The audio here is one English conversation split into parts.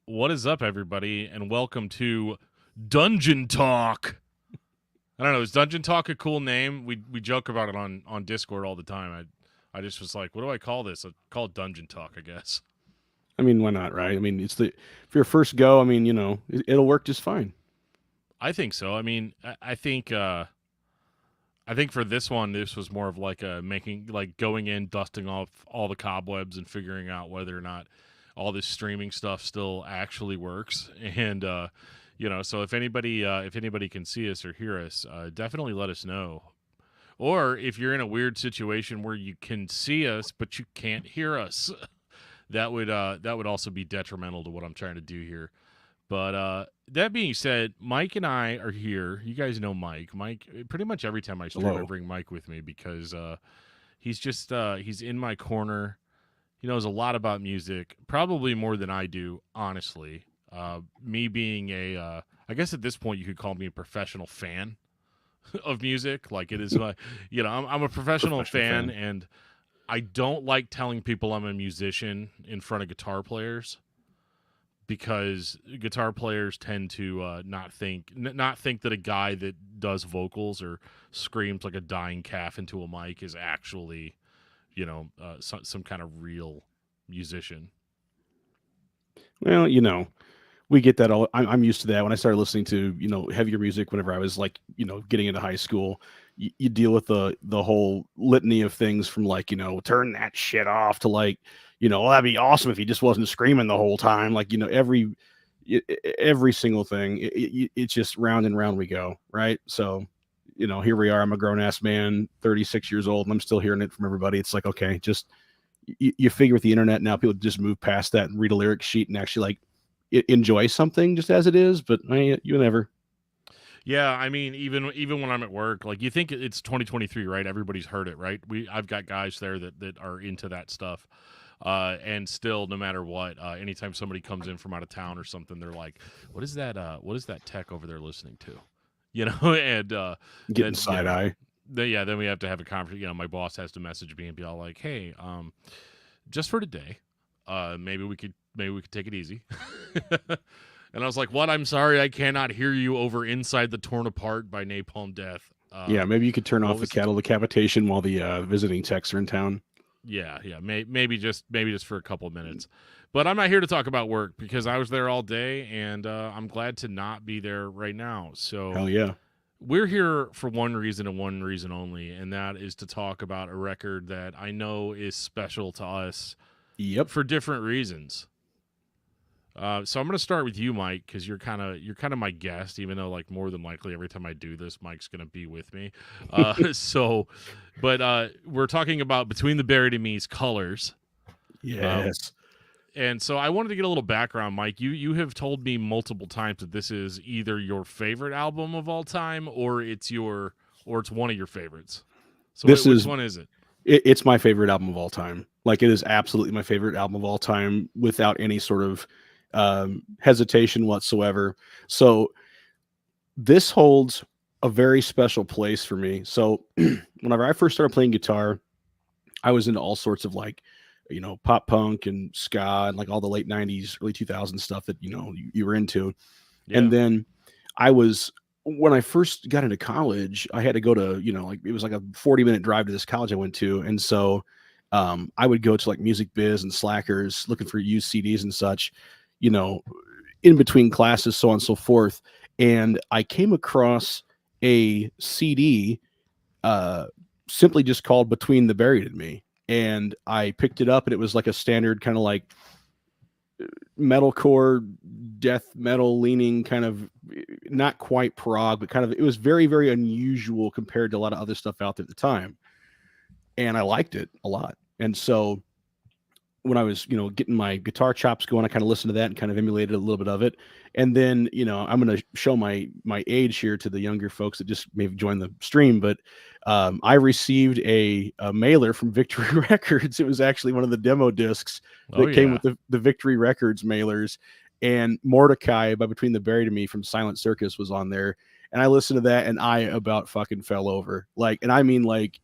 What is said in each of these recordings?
What is up, everybody, and welcome to Dungeon Talk. I don't know, is Dungeon Talk a cool name? We joke about it on Discord all the time. I just was like, what do I call this? I call it Dungeon Talk, I guess. I mean, why not, right? I mean, if your first go, I mean, it'll work just fine. I think so. I mean, I think for this one, this was more of like a making like going in, dusting off all the cobwebs, and figuring out whether or not all this streaming stuff still actually works. And so if anybody can see us or hear us, definitely let us know. Or if you're in a weird situation where you can see us but you can't hear us, that would also be detrimental to what I'm trying to do here. But that being said, Mike and I are here. You guys know Mike. Mike, pretty much every time I stream, I Hello. bring Mike with me because he's in my corner. He knows a lot about music, probably more than I do, honestly. Me being I guess at this point you could call me a professional fan of music. Like it is my, I'm a professional Professional fan, fan. and I don't like telling people I'm a musician in front of guitar players because guitar players tend to not think that a guy that does vocals or screams like a dying calf into a mic is actually some kind of real musician. Well, we get that all. I'm used to that. When I started listening to heavier music, whenever I was like getting into high school, you deal with the whole litany of things from like turn that shit off to like well, that'd be awesome if he just wasn't screaming the whole time. Like every single thing. It's just round and round we go, right? So here we are. I'm a grown ass man, 36 years old, and I'm still hearing it from everybody. It's like, okay, just you figure with the internet now, people just move past that and read a lyric sheet and actually like enjoy something just as it is. But you never. Yeah, I mean, even when I'm at work, like you think it's 2023, right? Everybody's heard it, right? I've got guys there that are into that stuff, and still, no matter what, anytime somebody comes in from out of town or something, they're like, "What is that? What is that tech over there listening to?" And Getting then side eye. then we have to have a conversation. My boss has to message me and be all like, "Hey, just for today, maybe we could take it easy." And I was like, "What? I'm sorry, I cannot hear you over Inside the Torn Apart by Napalm Death." Yeah, maybe you could turn What off the was the? cattle decapitation while the visiting techs are in town. Yeah. Maybe just for a couple of minutes. But I'm not here to talk about work because I was there all day, and I'm glad to not be there right now. So Hell yeah. we're here for one reason and one reason only, and that is to talk about a record that I know is special to us Yep. for different reasons. So I'm going to start with you, Mike, because you're kind of my guest, even though like more than likely every time I do this, Mike's going to be with me. So, but we're talking about Between the Buried and Me's Colors, uh, Yes. and so I wanted to get a little background, Mike. You have told me multiple times that this is either your favorite album of all time, or it's one of your favorites. So This which is one is it? it's my favorite album of all time. Like it is absolutely my favorite album of all time without any sort of hesitation whatsoever. So this holds a very special place for me. So whenever I first started playing guitar, I was into all sorts of like, pop punk and ska and like all the late 90s, early 2000s stuff that, you were into. And Yeah. then I was, when I first got into college, I had to go to, like it was like a 40-minute drive to this college I went to. And so I would go to like Music Biz and Slackers looking for used CDs and such, you know, in between classes, so on and so forth. And I came across a CD uh, simply just called Between the Buried and Me. And I picked it up and it was like a standard kind of like metalcore, death metal leaning kind of not quite prog, but kind of it was very, very unusual compared to a lot of other stuff out there at the time. And I liked it a lot. And so when I was, getting my guitar chops going, I kind of listened to that and kind of emulated a little bit of it. And then, I'm going to show my age here to the younger folks that just maybe joined the stream, but I received a mailer from Victory Records. It was actually one of the demo discs Oh that came yeah. with the Victory Records mailers, and Mordecai by Between the Buried and Me from Silent Circus was on there. And I listened to that and I about fucking fell over. Like, and I mean, like,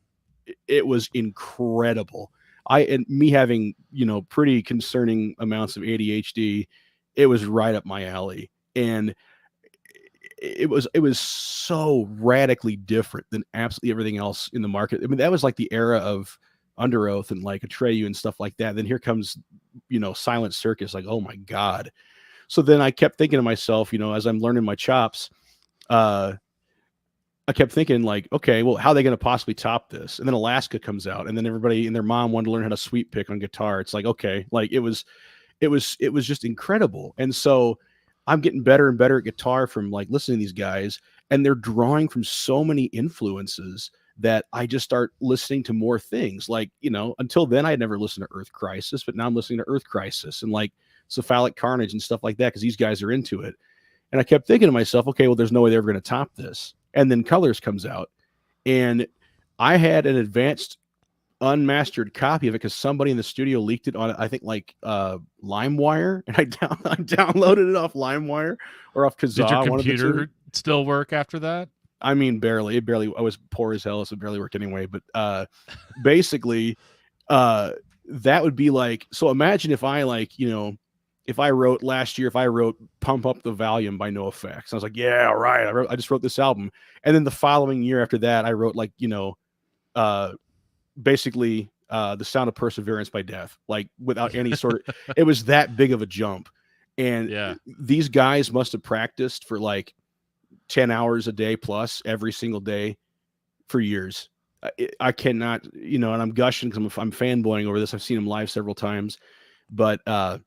it was incredible. And me having, pretty concerning amounts of ADHD, it was right up my alley. And it was so radically different than absolutely everything else in the market. I mean, that was like the era of Under Oath and like Atreyu and stuff like that. Then here comes, Silent Circus. Like, oh my god. So then I kept thinking to myself, as I'm learning my chops, uh, I kept thinking like, okay, well, how are they going to possibly top this? And then Alaska comes out, and then everybody and their mom wanted to learn how to sweep pick on guitar. It's like, okay, like it was just incredible. And so I'm getting better and better at guitar from like listening to these guys, and they're drawing from so many influences that I just start listening to more things. Like, until then I had never listened to Earth Crisis, but now I'm listening to Earth Crisis and like Cephalic Carnage and stuff like that because these guys are into it. And I kept thinking to myself, okay, well, there's no way they're ever going to top this. And then Colors comes out, and I had an advanced unmastered copy of it because somebody in the studio leaked it on, I think, like LimeWire, and I downloaded it off LimeWire or off Did your Kazaa. One of the two. computer still work after that? I mean, barely. It barely. I was poor as hell, so it barely worked anyway. But basically, that would be like. So imagine if I if I wrote last year, if I wrote "Pump Up the Volume" by NoFX, I was like, yeah, all right. I just wrote this album, and then the following year after that, I wrote like basically The Sound of Perseverance by Death, like without any sort of. It was that big of a jump, and Yeah. these guys must have practiced for like 10 hours a day plus every single day for years. I cannot, and I'm gushing because I'm fanboying over this. I've seen them live several times, but I'm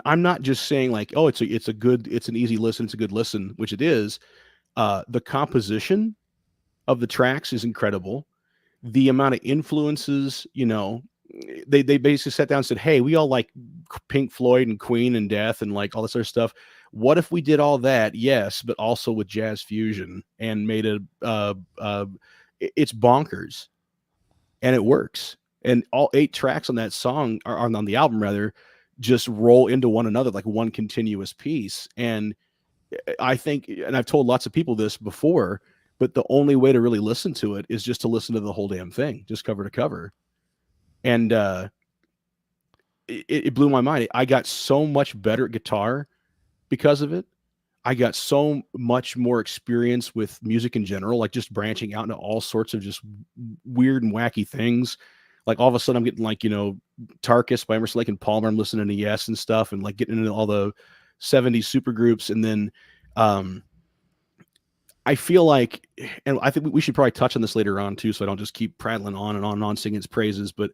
not just saying like, oh, it's an easy listen, it's a good listen, which it is. The composition of the tracks is incredible. The amount of influences, they basically sat down and said, hey, we all like Pink Floyd and Queen and Death and like all this other stuff. What if we did all that? Yes, but also with jazz fusion and made it's bonkers, and it works. And all 8 tracks on that song are on the album rather just roll into one another like one continuous piece. And I think, and I've told lots of people this before, but the only way to really listen to it is just to listen to the whole damn thing, just cover to cover. And it blew my mind. I got so much better at guitar because of it. I got so much more experience with music in general, like just branching out into all sorts of just weird and wacky things. Like all of a sudden I'm getting like, Tarkus by Emerson, Lake and Palmer. I'm listening to Yes and stuff and like getting into all the 70s super groups. And then I feel like, and I think we should probably touch on this later on too, so I don't just keep prattling on and on and on singing its praises, but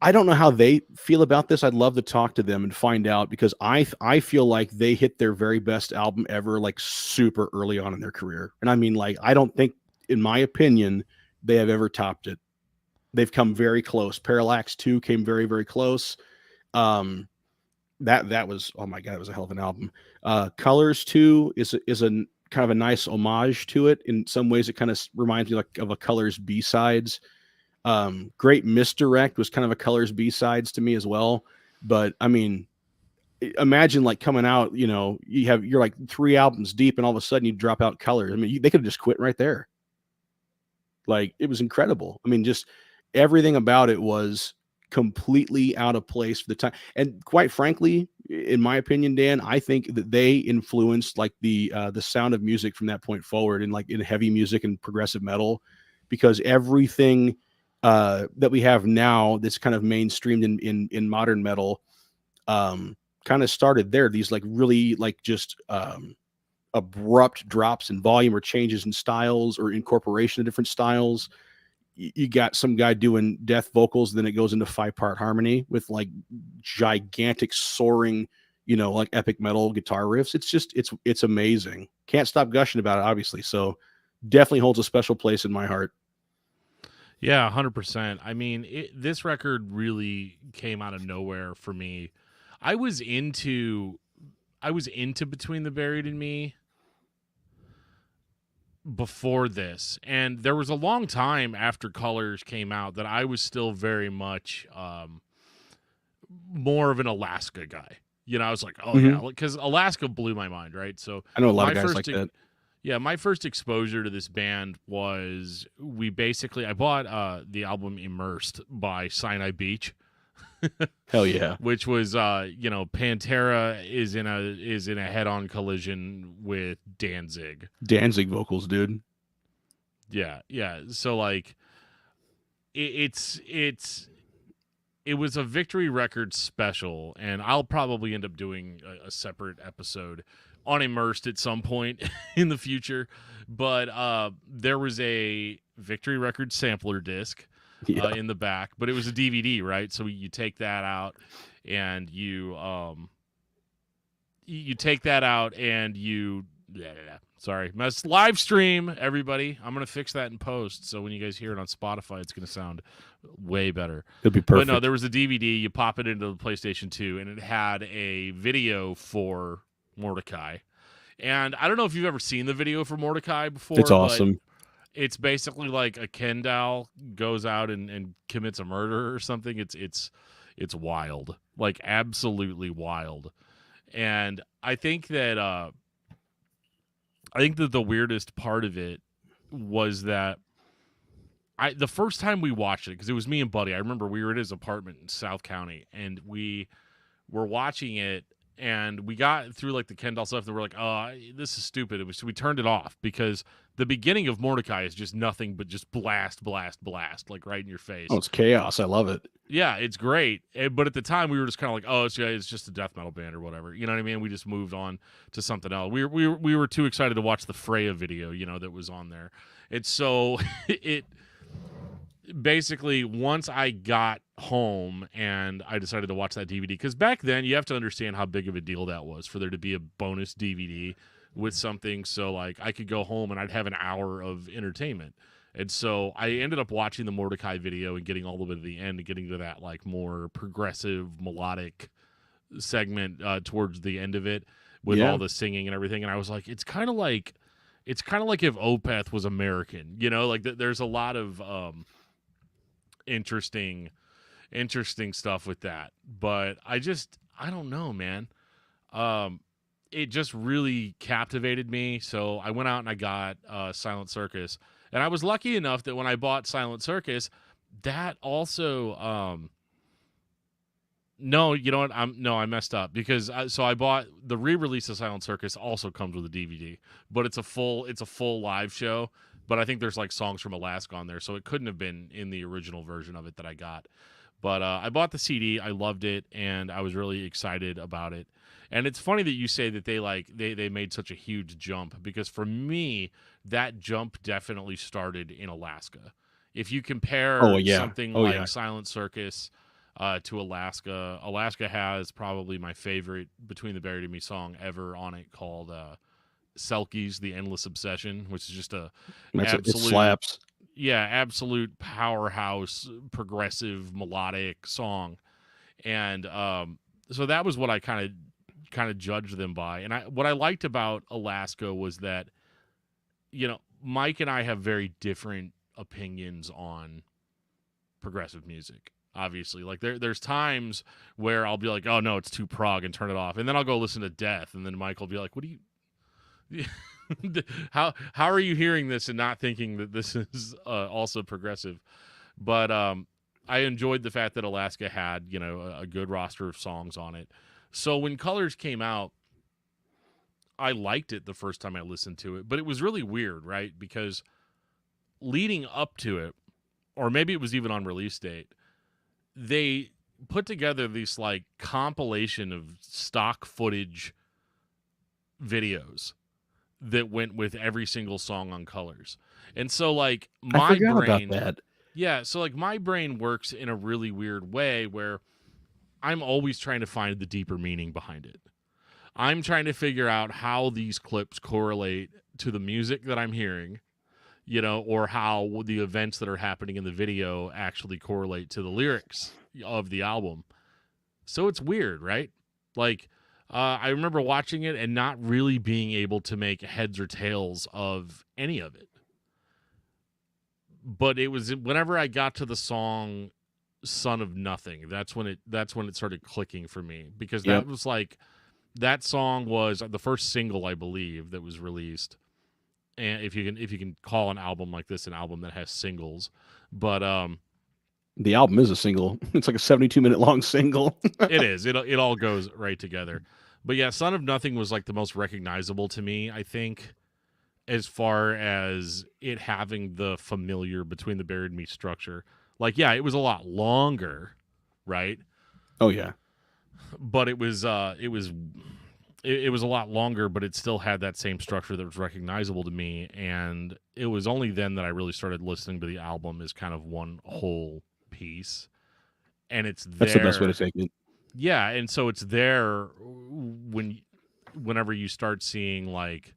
I don't know how they feel about this. I'd love to talk to them and find out because I feel like they hit their very best album ever, like super early on in their career. And I mean, like, I don't think, in my opinion, they have ever topped it. They've come very close. Parallax 2 came very, very close. That was, oh my God, it was a hell of an album. Colors 2 is a kind of a nice homage to it. In some ways, it kind of reminds me like of a Colors B-sides. Great Misdirect was kind of a Colors B-sides to me as well. But I mean, imagine like coming out, you're like 3 albums deep and all of a sudden you drop out Colors. I mean, they could have just quit right there. Like, it was incredible. I mean, just everything about it was completely out of place for the time. And quite frankly, in my opinion, Dan, I think that they influenced like the sound of music from that point forward, and like in heavy music and progressive metal, because everything that we have now that's kind of mainstreamed in modern metal kind of started there. These like really like just abrupt drops in volume or changes in styles or incorporation of different styles. You got some guy doing death vocals, then it goes into 5-part harmony with like gigantic soaring, like epic metal guitar riffs. It's just, it's amazing. Can't stop gushing about it, obviously. So definitely holds a special place in my heart. Yeah, 100%. I mean, this record really came out of nowhere for me. I was into Between the Buried and Me before this, and there was a long time after Colors came out that I was still very much more of an Alaska guy. I was like, oh yeah, because Alaska blew my mind, right? So I know a lot of guys like that. Yeah, my first exposure to this band was I bought the album Immersed by Sinai Beach. Hell yeah. which was Pantera is in a head-on collision with Danzig. Danzig vocals, dude. Yeah, yeah. So like it's it was a Victory Records special, and I'll probably end up doing a separate episode on Immersed at some point in the future. But there was a Victory Records sampler disc Yeah. in the back, but it was a DVD, right? So you take that out, and you take that out, and you sorry, live stream, everybody. I'm gonna fix that in post, so when you guys hear it on Spotify, it's gonna sound way better. It'll be But no, perfect. there was a DVD. You pop it into the PlayStation 2, and it had a video for Mordecai. And I don't know if you've ever seen the video for Mordecai It's before, but awesome. it's basically like a Ken doll goes out and commits a murder or something. It's wild, like absolutely wild. And I think that the weirdest part of it was that the first time we watched it, because it was me and Buddy, I remember we were at his apartment in South County, and we were watching it, and we got through like the Ken doll stuff, and we're like, oh, this is stupid. So we turned it off because the beginning of Mordecai is just nothing but just blast, blast, blast, like right in your face. Oh, it's chaos. I love it. Yeah, it's great. But at the time, we were just kind of like, oh, it's just a death metal band or whatever. You know what I mean? We just moved on to something else. We were too excited to watch the Freya video, that was on there. And so it basically, once I got home and I decided to watch that DVD, because back then you have to understand how big of a deal that was for there to be a bonus DVD with something. So like I could go home and I'd have an hour of entertainment. And so I ended up watching the Mordecai video and getting all the way to the end and getting to that like more progressive melodic segment towards the end of it with Yeah. all the singing and everything. And I was like, it's kind of like if Opeth was American, like there's a lot of interesting stuff with that. But I don't know, man. It just really captivated me. So I went out and I got Silent Circus. And I was lucky enough that when I bought Silent Circus, that also no, you know what? I messed up because I bought the re-release of Silent Circus also comes with a DVD, but it's a full live show. But I think there's like songs from Alaska on there, so it couldn't have been in the original version of it that I got. But I bought the CD, I loved it, and I was really excited about it. And it's funny that you say that they made such a huge jump, because for me that jump definitely started in Alaska. If you compare Oh yeah. something Oh like yeah. Silent Circus to Alaska, Alaska has probably my favorite Between the Buried and Me song ever on it, called Selkies, The Endless Obsession, which is just a It absolute slaps. absolute powerhouse progressive melodic song. And so that was what I kind of judged them by. And what I liked about Alaska was that Mike and I have very different opinions on progressive music. Obviously, like there's times where I'll be like, oh no, it's too prog, and turn it off, and then I'll go listen to Death, and then Mike will be like, what do you how are you hearing this and not thinking that this is also progressive? But I enjoyed the fact that Alaska had a good roster of songs on it. So when Colors came out, I liked it the first time I listened to it, but it was really weird, right? Because leading up to it, or maybe it was even on release date, they put together this like compilation of stock footage videos that went with every single song on Colors. And so like I forgot about that. yeah, so like my brain works in a really weird way where I'm always trying to find the deeper meaning behind it. I'm trying to figure out how these clips correlate to the music that I'm hearing, or how the events that are happening in the video actually correlate to the lyrics of the album. So it's weird, right? Like, I remember watching it and not really being able to make heads or tails of any of it. But it was whenever I got to the song "Son of Nothing," that's when it started clicking for me, because Yep. that was like, that song was the first single, I believe, that was released. And if you can call an album like this an album that has singles, but The album is a single. It's like a 72-minute long single. It is. It all goes right together. But yeah, Son of Nothing was like the most recognizable to me, I think, as far as it having the familiar between the Buried Me structure. Like, yeah, it was a lot longer, right? Oh yeah. But it was a lot longer, but it still had that same structure that was recognizable to me. And it was only then that I really started listening to the album as kind of one whole piece. And it's That's the best way to there. take it. Yeah, and so it's there whenever you start seeing like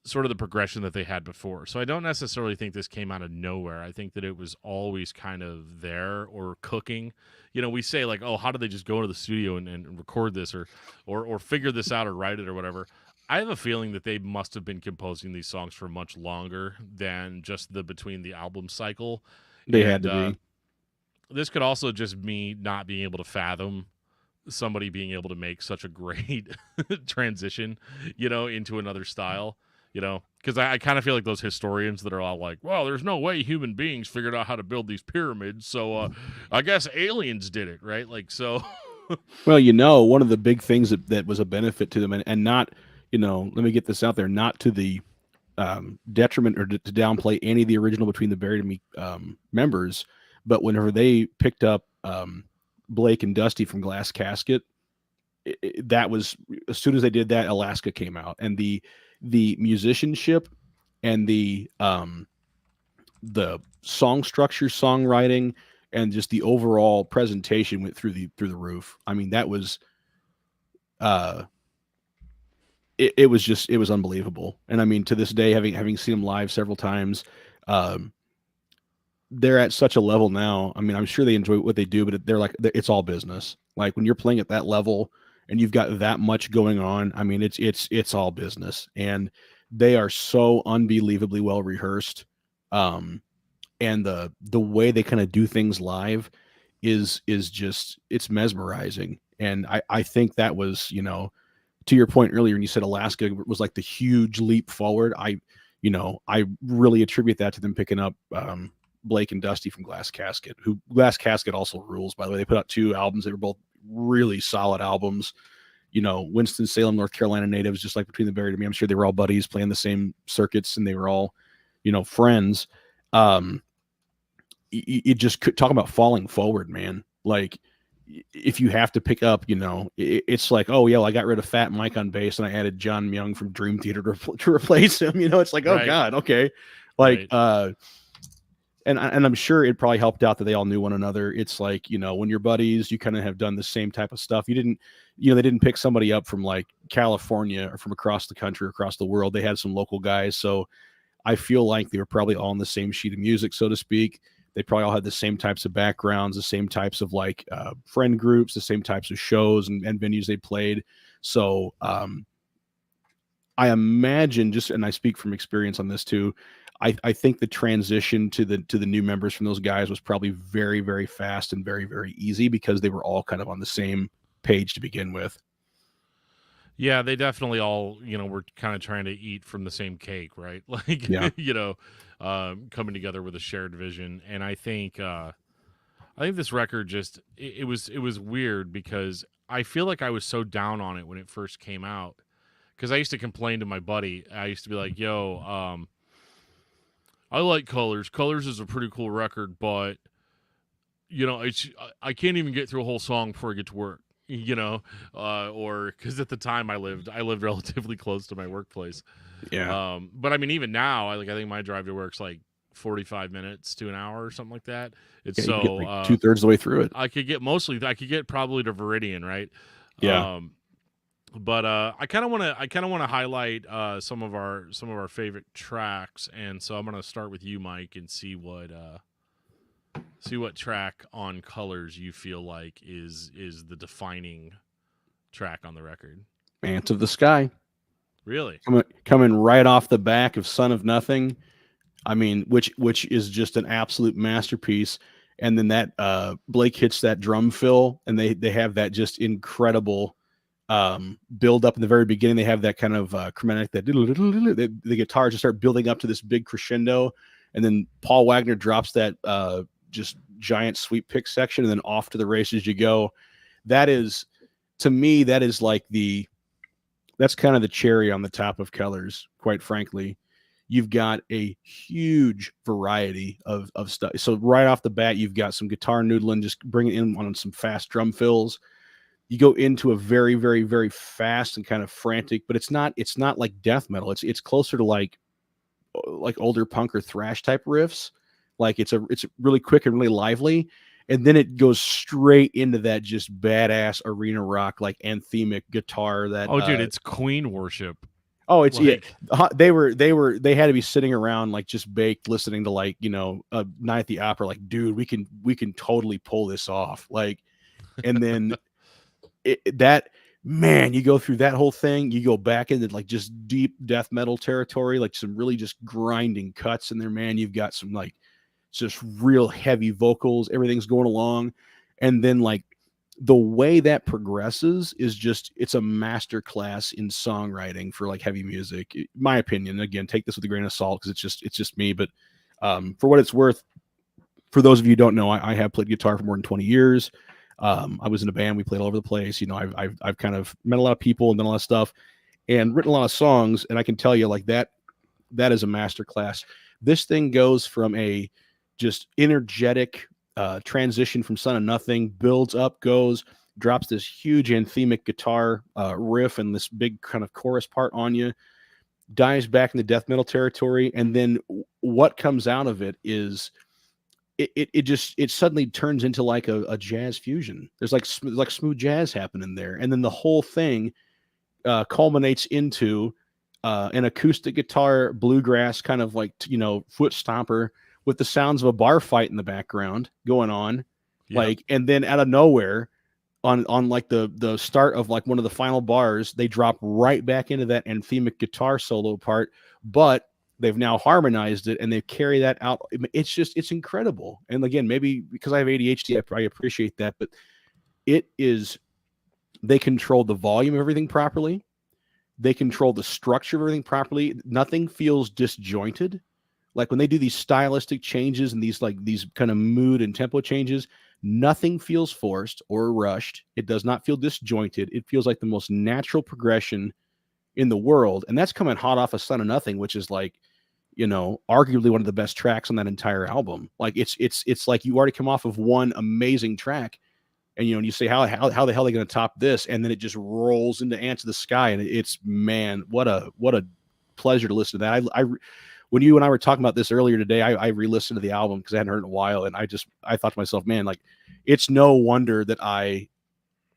sort of the progression that they had before. So I don't necessarily think this came out of nowhere. I think that it was always kind of there or cooking. You know, we say like, oh, how did they just go into the studio and record this or figure this out or write it or whatever. I have a feeling that they must have been composing these songs for much longer than just the between the album cycle. They had And to be. this could also just me not being able to fathom somebody being able to make such a great transition, you know, into another style, you know, because I kind of feel like those historians that are all like, well, there's no way human beings figured out how to build these pyramids, so I guess aliens did it, right? Like, so. Well, you know, one of the big things that was a benefit to them, and not, you know, let me get this out there, not to the detriment or to downplay any of the original Between the Buried and Me members, but whenever they picked up Blake and Dusty from Glass Casket, that was, as soon as they did that, Alaska came out, and the musicianship and the song structure, songwriting, and just the overall presentation went through the roof. I mean, that was it was unbelievable. And I mean, to this day, having seen them live several times, they're at such a level now. I mean, I'm sure they enjoy what they do, but it's all business. Like when you're playing at that level and you've got that much going on, I mean, it's all business, and they are so unbelievably well rehearsed. And the way they kind of do things live is just, it's mesmerizing. And I think that was, you know, to your point earlier, and you said Alaska was like the huge leap forward. I really attribute that to them picking up Blake and Dusty from Glass Casket, who Glass Casket also rules, by the way. They put out 2 albums. They were both really solid albums. You know, Winston-Salem, North Carolina natives, just like Between the Buried and Me. I'm sure they were all buddies playing the same circuits, and they were all, you know, friends. You just could talk about falling forward, man. Like, if you have to pick up, you know, it's like, oh yeah, well, I got rid of Fat Mike on bass and I added John Myung from Dream Theater to replace him. You know, it's like, oh Right. God, okay. Like, Right. and I'm sure it probably helped out that they all knew one another. It's like, you know, when you're buddies, you kind of have done the same type of stuff. You didn't, you know, they didn't pick somebody up from like California or from across the country, across the world. They had some local guys. So I feel like they were probably all on the same sheet of music, so to speak. They probably all had the same types of backgrounds, the same types of like friend groups, the same types of shows and venues they played. So I imagine, just, and I speak from experience on this too, I think the transition to the new members from those guys was probably very, very fast and very, very easy because they were all kind of on the same page to begin with. Yeah, they definitely all, you know, were kind of trying to eat from the same cake, right? Like, Yeah. you know, coming together with a shared vision. And I think this record just it was weird because I feel like I was so down on it when it first came out, because I used to complain to my buddy. I used to be like, "Yo, I like Colors. Colors is a pretty cool record, but you know, I can't even get through a whole song before I get to work." You know, or because at the time I lived relatively close to my workplace. Yeah. But I mean, even now, I think my drive to work's like 45 minutes to an hour or something like that. It's Yeah. You can get so like 2/3 of the way through it. I could get probably to Viridian, right? Yeah. But I kind of want to highlight some of our favorite tracks, and so I'm gonna start with you, Mike, and see what track on Colors you feel like is the defining track on the record. Ants of the Sky. Really? Coming right off the back of Son of Nothing. I mean, which is just an absolute masterpiece. And then that Blake hits that drum fill, and they have that just incredible build up in the very beginning. They have that kind of chromatic, that the guitars just start building up to this big crescendo, and then Paul Wagner drops that just giant sweep pick section, and then off to the races you go. That is, to me, that is like that's kind of the cherry on the top of Keller's, quite frankly. You've got a huge variety of stuff. So right off the bat, you've got some guitar noodling, just bring it in on some fast drum fills. You go into a very, very, very fast and kind of frantic, but it's not like death metal. It's closer to like older punk or thrash type riffs. Like it's really quick and really lively, and then it goes straight into that just badass arena rock like anthemic guitar that Oh, dude, it's Queen worship. oh, it's yeah. Like, They had to be sitting around like just baked, listening to like Night at the Opera. Like, dude, we can totally pull this off. Like, and then that man, you go through that whole thing, you go back into like just deep death metal territory, like some really just grinding cuts in there. Man, you've got some like just real heavy vocals. Everything's going along, and then like the way that progresses is just it's a master class in songwriting for like heavy music, my opinion. Again, take this with a grain of salt because it's just me, but for what it's worth, for those of you who don't know, I have played guitar for more than 20 years. I was in a band, we played all over the place. I've kind of met a lot of people and done a lot of stuff and written a lot of songs, and I can tell you like that is a master class. This thing goes from a just energetic transition from Son of Nothing, builds up, goes, drops this huge anthemic guitar riff and this big kind of chorus part on you, dives back in the death metal territory, and then what comes out of it is it suddenly turns into like a jazz fusion. There's like smooth jazz happening there, and then the whole thing culminates into an acoustic guitar bluegrass kind of like foot stomper with the sounds of a bar fight in the background going on, yep. like, and then out of nowhere on like the start of like one of the final bars, they drop right back into that anthemic guitar solo part, but they've now harmonized it and they carry that out. It's incredible. And again, maybe because I have ADHD, I appreciate that, but it is, they control the volume of everything properly. They control the structure of everything properly. Nothing feels disjointed. Like when they do these stylistic changes and these kind of mood and tempo changes, nothing feels forced or rushed. It does not feel disjointed. It feels like the most natural progression in the world. And that's coming hot off of Son of Nothing, which is like, arguably one of the best tracks on that entire album. Like it's like you already come off of one amazing track, and and you say how the hell are they going to top this, and then it just rolls into Answer the Sky, and it's, man, what a pleasure to listen to that. I when you and I were talking about this earlier today, I re-listened to the album because I hadn't heard it in a while, and I thought to myself, man, like it's no wonder that I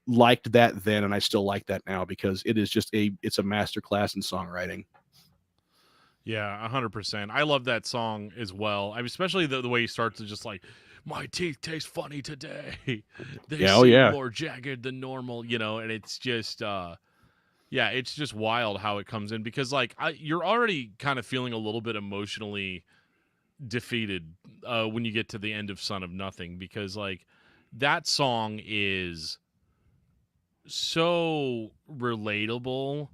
liked that then and I still like that now, because it is just it's a masterclass in songwriting. Yeah, 100%. I love that song as well. I mean, especially the way he starts to just like, my teeth taste funny today. They Yeah, oh seem yeah. more jagged than normal, and it's just, yeah, it's just wild how it comes in because, like, you're already kind of feeling a little bit emotionally defeated when you get to the end of Son of Nothing, because, like, that song is so relatable,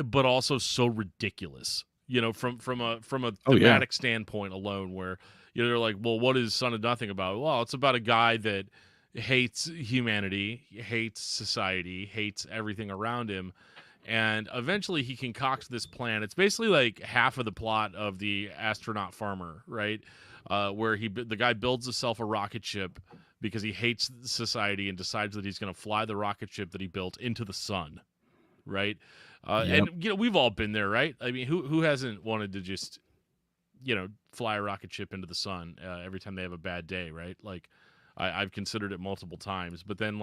but also so ridiculous. From a Oh yeah. thematic standpoint alone, where they're like, well, what is Son of Nothing about? Well, it's about a guy that hates humanity, hates society, hates everything around him, and eventually he concocts this plan. It's basically like half of the plot of the Astronaut Farmer, right? Where the guy builds himself a rocket ship because he hates society and decides that he's going to fly the rocket ship that he built into the sun, right? Yep. And we've all been there, right? I mean, who hasn't wanted to just fly a rocket ship into the sun every time they have a bad day, right? Like I've considered it multiple times, but then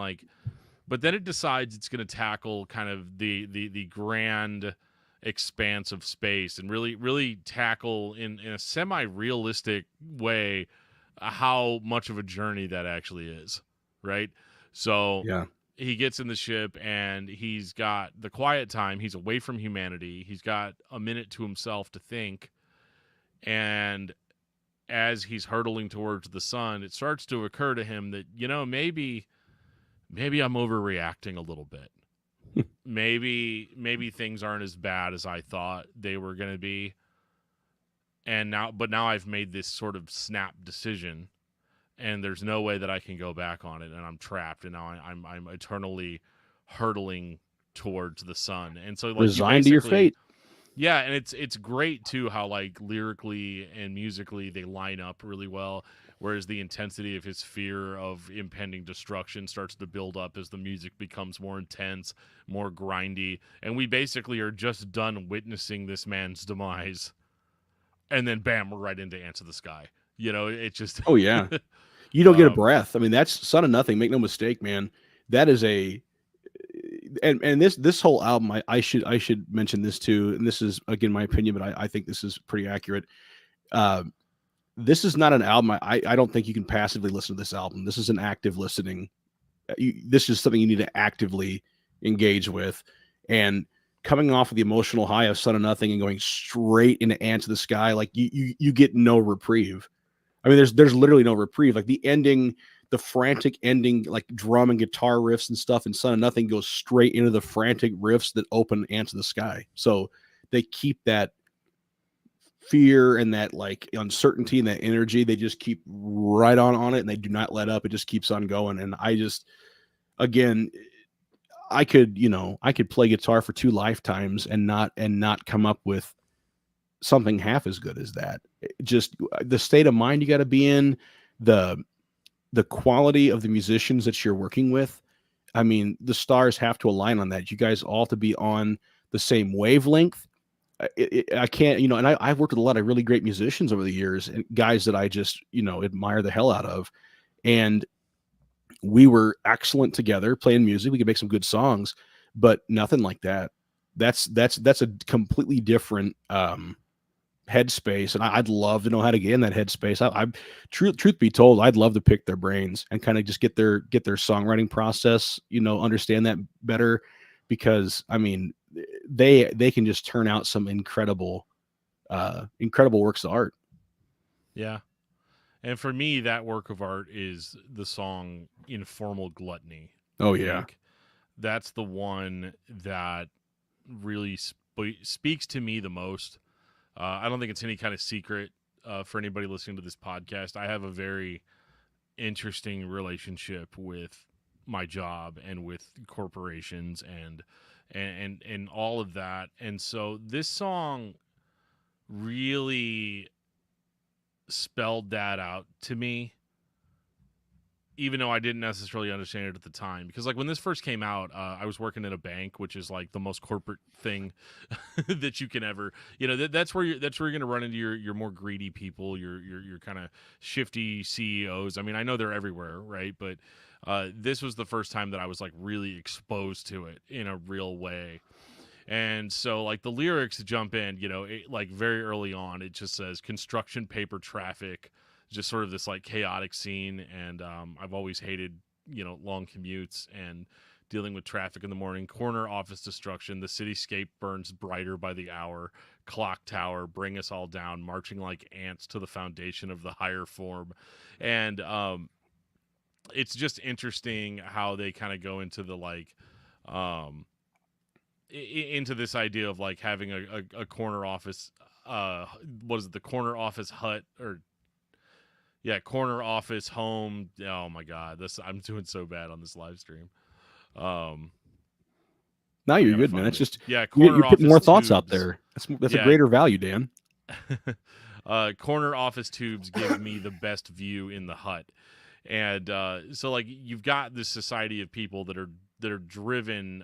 it decides it's going to tackle kind of the grand expanse of space and really tackle in a semi-realistic way how much of a journey that actually is, right? So Yeah. he gets in the ship and he's got the quiet time. He's away from humanity. He's got a minute to himself to think. And as he's hurtling towards the sun, it starts to occur to him that, maybe I'm overreacting a little bit. Maybe things aren't as bad as I thought they were going to be. But now I've made this sort of snap decision and there's no way that I can go back on it, and I'm trapped, and now I'm eternally hurtling towards the sun. And so like you Resigned to your basically, fate. yeah, and it's great too how like lyrically and musically they line up really well. Whereas the intensity of his fear of impending destruction starts to build up as the music becomes more intense, more grindy, and we basically are just done witnessing this man's demise, and then bam, we're right into Ants of the Sky. You know, it just Oh yeah, you don't get a um, breath. I mean, that's Son of Nothing. Make no mistake, man. That is a and this whole album. I should mention this too. And this is again my opinion, but I think this is pretty accurate. Uh, this is not an album. I don't think you can passively listen to this album. This is an active listening. This is something you need to actively engage with. And coming off of the emotional high of Son of Nothing and going straight into Ants of the Sky, like you get no reprieve. I mean, there's literally no reprieve. Like the ending, the frantic ending, like drum and guitar riffs and stuff, and Son of Nothing goes straight into the frantic riffs that open Ants of the Sky. So they keep that fear and that like uncertainty and that energy. They just keep right on it, and they do not let up. It just keeps on going. And I just, again, I could play guitar for 2 lifetimes and not come up with something half as good as that. Just the state of mind you got to be in, the the quality of the musicians that you're working with. I mean, the stars have to align on that. You guys all to be on the same wavelength. I can't, and I've worked with a lot of really great musicians over the years and guys that I just, admire the hell out of. And we were excellent together playing music. We could make some good songs, but nothing like that. That's a completely different headspace, and I'd love to know how to get in that headspace. Truth be told, I'd love to pick their brains and kind of just get their songwriting process, understand that better, because I mean, they can just turn out some incredible works of art. yeah. And for me, that work of art is the song "Informal Gluttony." Oh I yeah, think that's the one that really speaks to me the most. I don't think it's any kind of secret for anybody listening to this podcast. I have a very interesting relationship with my job and with corporations and all of that. And so this song really spelled that out to me, even though I didn't necessarily understand it at the time. Because like when this first came out, I was working in a bank, which is like the most corporate thing that you can ever, that's where you're gonna run into your more greedy people, your kind of shifty CEOs. I mean, I know they're everywhere, right? But this was the first time that I was like really exposed to it in a real way. And so, like, the lyrics jump in, like very early on, it just says construction paper traffic, just sort of this like chaotic scene. And I've always hated, long commutes and dealing with traffic in the morning. Corner office destruction, the cityscape burns brighter by the hour. Clock tower, bring us all down, marching like ants to the foundation of the higher form. And it's just interesting how they kind of go into the like, into this idea of like having a corner office what is it, the corner office hut, or yeah, corner office home. Oh my god, this, I'm doing so bad on this live stream. um now I you're gotta good, man. find It's it. just Yeah, you're corner putting office more thoughts out tubes. there. That's a Yeah. greater value, Dan. Corner office tubes give me the best view in the hut. And so like you've got this society of people that are driven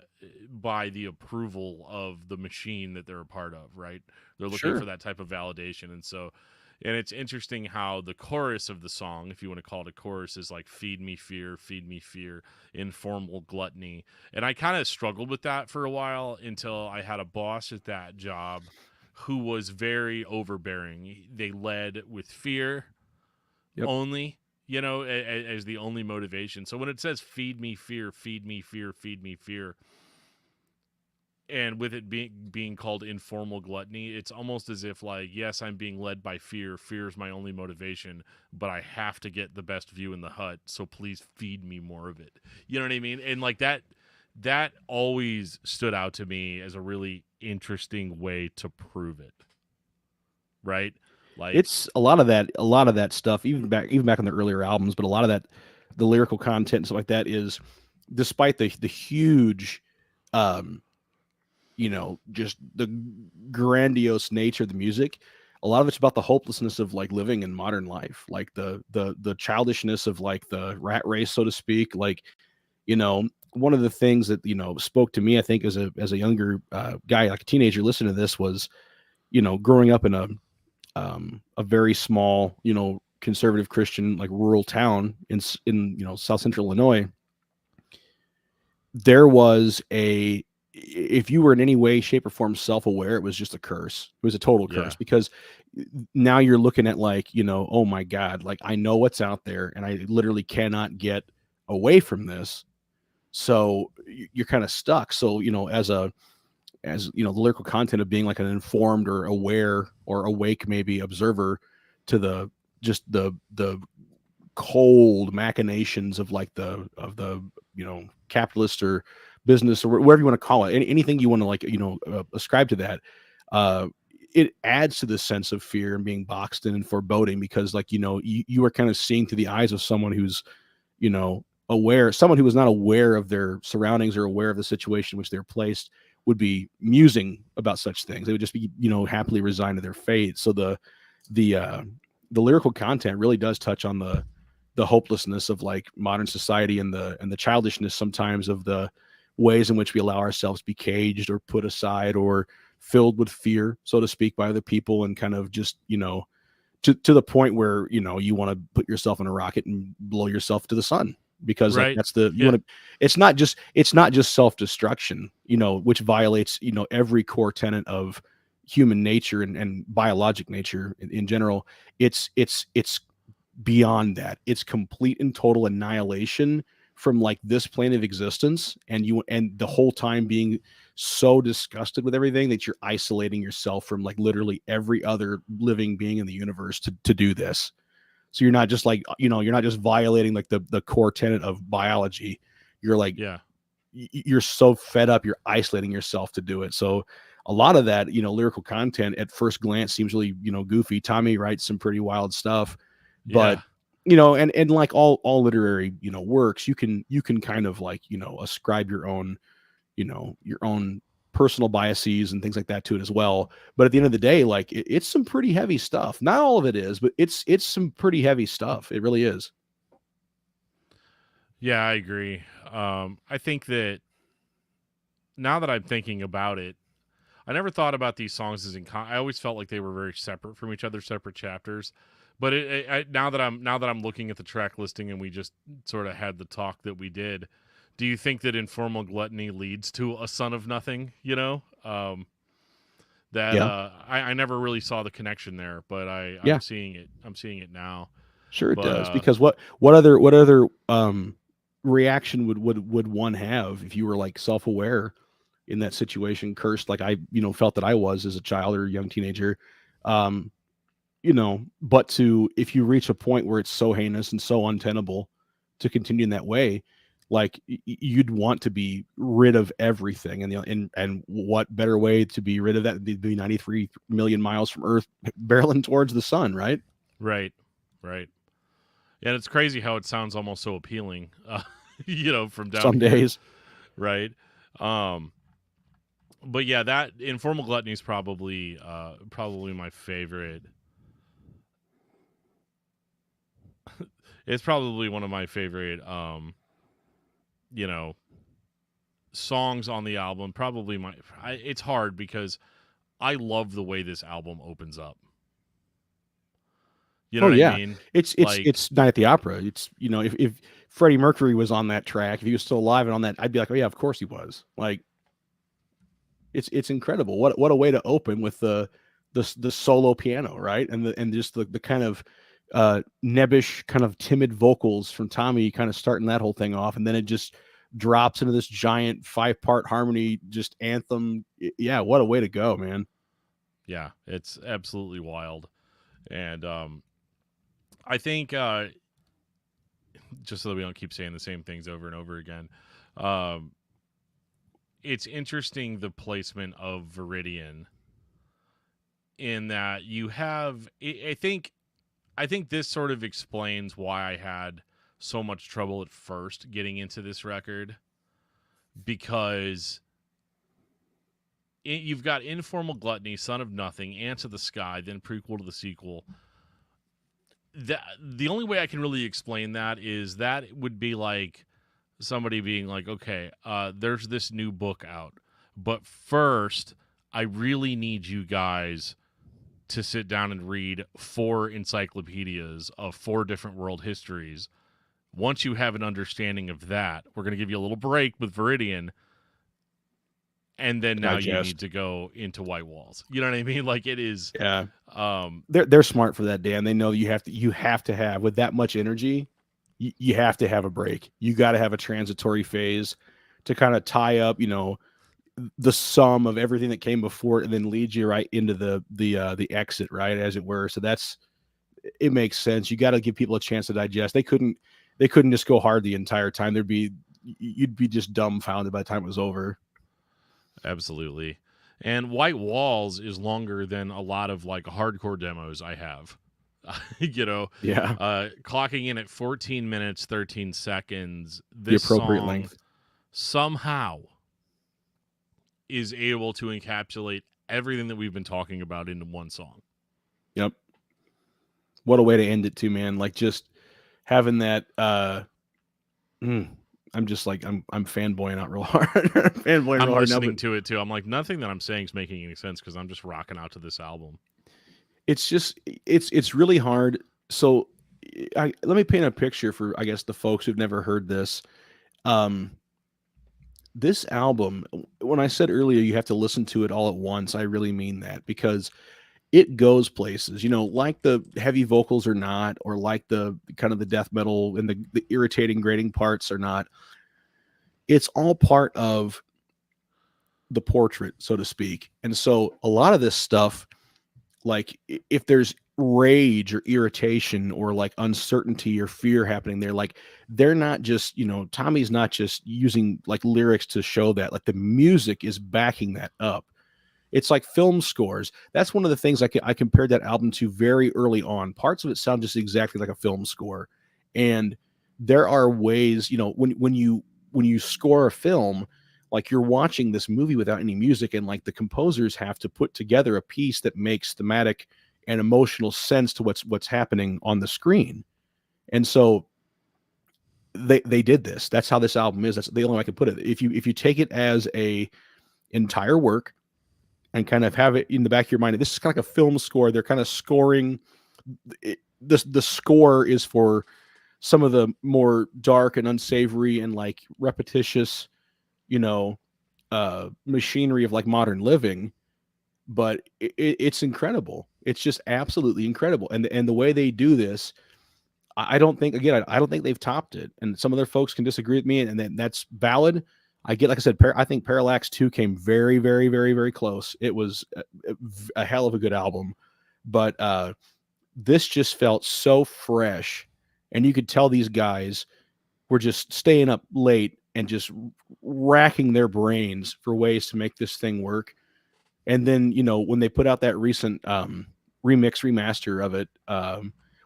by the approval of the machine that they're a part of, right? They're looking for Sure. that type of validation. And so, and it's interesting how the chorus of the song, if you want to call it a chorus, is like feed me fear, informal gluttony. And I kind of struggled with that for a while until I had a boss at that job who was very overbearing. They led with fear Yep. only, as the only motivation. So when it says feed me fear, feed me fear, feed me fear, and with it being called informal gluttony, it's almost as if like, yes, I'm being led by fear. Fear is my only motivation, but I have to get the best view in the hut. So please feed me more of it. You know what I mean? And like that always stood out to me as a really interesting way to prove it. Right? Like, It's a lot of that stuff, even back on the earlier albums, but a lot of that, the lyrical content and stuff like that is, despite the huge, um, just the grandiose nature of the music. A lot of it's about the hopelessness of like living in modern life, like the childishness of like the rat race, so to speak. Like, one of the things that spoke to me, I think, as a younger guy, like a teenager, listening to this was, growing up in a very small, conservative Christian like rural town in South Central Illinois. There was a If you were in any way, shape, or form self-aware, it was just a curse. It was a total yeah, curse, because now you're looking at like, oh my God, like I know what's out there and I literally cannot get away from this. So you're kind of stuck. So, the lyrical content of being like an informed or aware or awake, maybe, observer to the cold machinations of like the capitalist or business or whatever you want to call it, anything you want to like ascribe to that, uh it adds to this sense of fear and being boxed in and foreboding, because like you are kind of seeing through the eyes of someone who's aware. Someone who is not aware of their surroundings or aware of the situation in which they're placed would be musing about such things. They would just be happily resigned to their fate. So the uh the lyrical content really does touch on the hopelessness of like modern society, and the childishness sometimes of the ways in which we allow ourselves to be caged or put aside or filled with fear, so to speak, by other people, and kind of just to the point where you want to put yourself in a rocket and blow yourself to the sun, because like right, that's the you yeah, want to it's not just self-destruction, which violates every core tenet of human nature and biologic nature in general. It's beyond that. It's complete and total annihilation from like this plane of existence, and the whole time being so disgusted with everything that you're isolating yourself from like literally every other living being in the universe to do this. So you're not just like, you're not just violating like the core tenet of biology. You're like, yeah, you're so fed up, you're isolating yourself to do it. So a lot of that, lyrical content at first glance seems really, goofy. Tommy writes some pretty wild stuff, but yeah, and like all literary, works, you can kind of like, ascribe your own personal biases and things like that to it as well. But at the end of the day, like it's some pretty heavy stuff. Not all of it is, but it's some pretty heavy stuff. It really is. yeah. I agree. I think that now that I'm thinking about it, I never thought about these songs as I always felt like they were very separate from each other, separate chapters. But now that I'm looking at the track listing and we just sort of had the talk that we did, do you think that informal gluttony leads to a son of nothing? That Yeah. I never really saw the connection there, but I'm Yeah. seeing it. I'm seeing it now. Sure it But does. Because what other reaction would one have if you were like self-aware in that situation, cursed like I, felt that I was as a child or a young teenager. Um, but if you reach a point where it's so heinous and so untenable to continue in that way, like you'd want to be rid of everything. And what better way to be rid of that than to be 93 million miles from Earth, barreling towards the sun, right? right, right. And it's crazy how it sounds almost so appealing, from down Some here, days. right? Um, but yeah, that informal gluttony is probably my favorite. It's probably one of my favorite, you know, songs on the album. Probably it's hard because I love the way this album opens up. You know Oh what I yeah, mean? it's Like, it's Night at the Opera. It's if Freddie Mercury was on that track, if he was still alive and on that, I'd be like, oh yeah, of course he was. Like it's incredible. What a way to open with the solo piano, right? And just the kind of nebbish, kind of timid vocals from Tommy, kind of starting that whole thing off, and then it just drops into this giant 5-part harmony, just anthem. Yeah, what a way to go, man. yeah, it's absolutely wild. And I think just so that we don't keep saying the same things over and over again, um, it's interesting the placement of Viridian in that you have. I think this sort of explains why I had so much trouble at first getting into this record, because you've got Informal Gluttony, Son of Nothing, Ants of the Sky, then prequel to the sequel. The only way I can really explain that is that it would be like somebody being like, okay, there's this new book out, but first I really need you guys to sit down and read 4 encyclopedias of 4 different world histories. Once you have an understanding of that, we're going to give you a little break with Viridian, and then now you need to go into White Walls. You know what I mean? Like, it is. Yeah. They're smart for that, Dan. They know you have to have, with that much energy, you have to have a break. You got to have a transitory phase to kind of tie up, the sum of everything that came before it, and then lead you right into the exit, right, as it were. So it makes sense. You got to give people a chance to digest. They couldn't just go hard the entire time. You'd be just dumbfounded by the time it was over. Absolutely. And White Walls is longer than a lot of like hardcore demos I have. Yeah. Clocking in at 14 minutes 13 seconds. This the appropriate length somehow is able to encapsulate everything that we've been talking about into one song. Yep. What a way to end it too, man. Like, just having that I'm just like, I'm fanboying out real hard. I'm listening to it too. I'm like, nothing that I'm saying is making any sense because I'm just rocking out to this album. It's just, it's really hard. So let me paint a picture for, I guess, the folks who've never heard this. This album, when I said earlier you have to listen to it all at once, I really mean that, because it goes places, like the heavy vocals or not, or like the kind of the death metal and the irritating grating parts or not. It's all part of the portrait, so to speak. And so a lot of this stuff, like if there's rage or irritation or like uncertainty or fear happening there, like they're not just, Tommy's not just using like lyrics to show that, like the music is backing that up. It's like film scores. That's one of the things I compared that album to very early on. Parts of it sound just exactly like a film score. And there are ways, when you score a film, like you're watching this movie without any music, and like the composers have to put together a piece that makes thematic and emotional sense to what's happening on the screen. And so they did this. That's how this album is. That's the only way I can put it. If you take it as a entire work and kind of have it in the back of your mind, this is kind of like a film score. They're kind of scoring. The score is for some of the more dark and unsavory and like repetitious, machinery of like modern living, but it's incredible. It's just absolutely incredible. And the way they do this, I don't think they've topped it. And some other folks can disagree with me, and then that's valid. Like I said, I think Parallax 2 came very, very, very, very close. It was a hell of a good album, but this just felt so fresh, and you could tell these guys were just staying up late and just racking their brains for ways to make this thing work. And then, when they put out that recent remaster of it,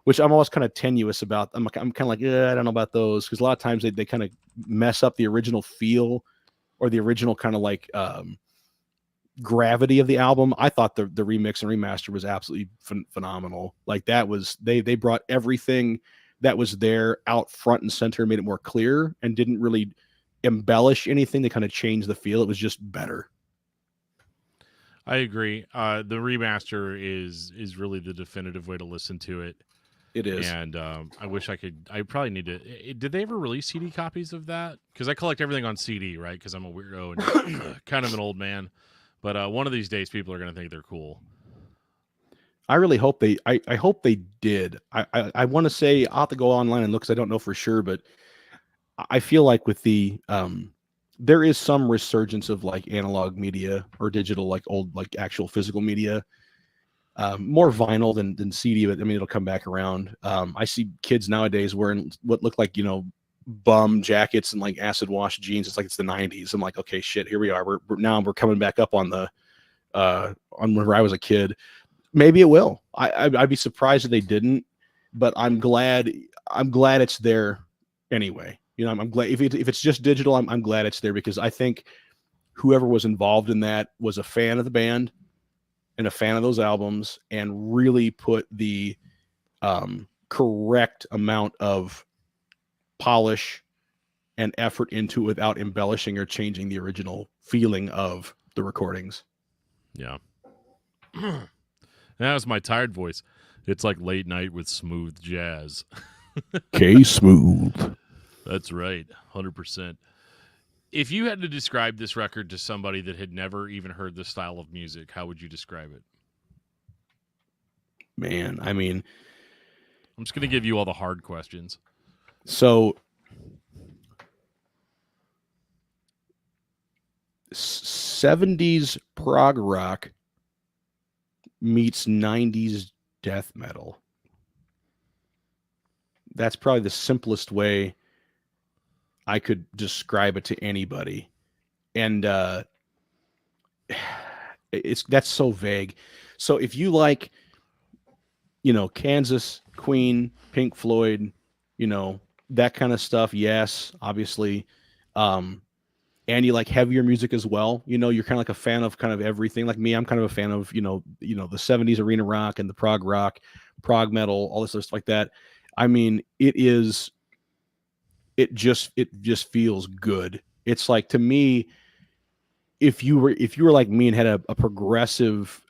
which I'm always kind of tenuous about. I'm kind of like, I don't know about those, because a lot of times they kind of mess up the original feel or the original kind of like gravity of the album. I thought the remix and remaster was absolutely phenomenal. Like that was, they brought everything that was there out front and center, made it more clear, and didn't really embellish anything. They kind of changed the feel. It was just better. I agree. The remaster is really the definitive way to listen to it. It is. And I wish I could. I probably need to. Did they ever release CD copies of that? Because I collect everything on CD, right? Because I'm a weirdo and kind of an old man. But one of these days, people are going to think they're cool. I really hope they. I hope they did. I want to say I'll have to go online and look, because I don't know for sure, but I feel like with the there is some resurgence of like analog media or digital, like old, like actual physical media. More vinyl than CD, but I mean, it'll come back around. I see kids nowadays wearing what look like, bum jackets and like acid wash jeans. It's like it's the 90s. I'm like, okay, shit, here we are. We're coming back up on the on whenever I was a kid. maybe it will. I'd be surprised if they didn't, but I'm glad it's there anyway. You know, I'm glad if it's just digital, I'm glad it's there because I think whoever was involved in that was a fan of the band and a fan of those albums and really put the correct amount of polish and effort into it without embellishing or changing the original feeling of the recordings. Yeah. That was my tired voice. It's like late night with smooth jazz. K Smooth. That's right. 100%. If you had to describe this record to somebody that had never even heard this style of music, how would you describe it? Man, I mean, I'm just going to give you all the hard questions. So 70s prog rock meets 90s death metal. That's probably the simplest way I could describe it to anybody. And that's so vague. So if you like, you know, Kansas, Queen, Pink Floyd, you know, that kind of stuff, yes, obviously. And you like heavier music as well. You know, you're kind of like a fan of kind of everything. Like me, I'm kind of a fan of, you know, the 70s arena rock and the prog rock, prog metal, all this stuff like that. I mean, it just feels good. It's like, to me, if you were like me and had a progressive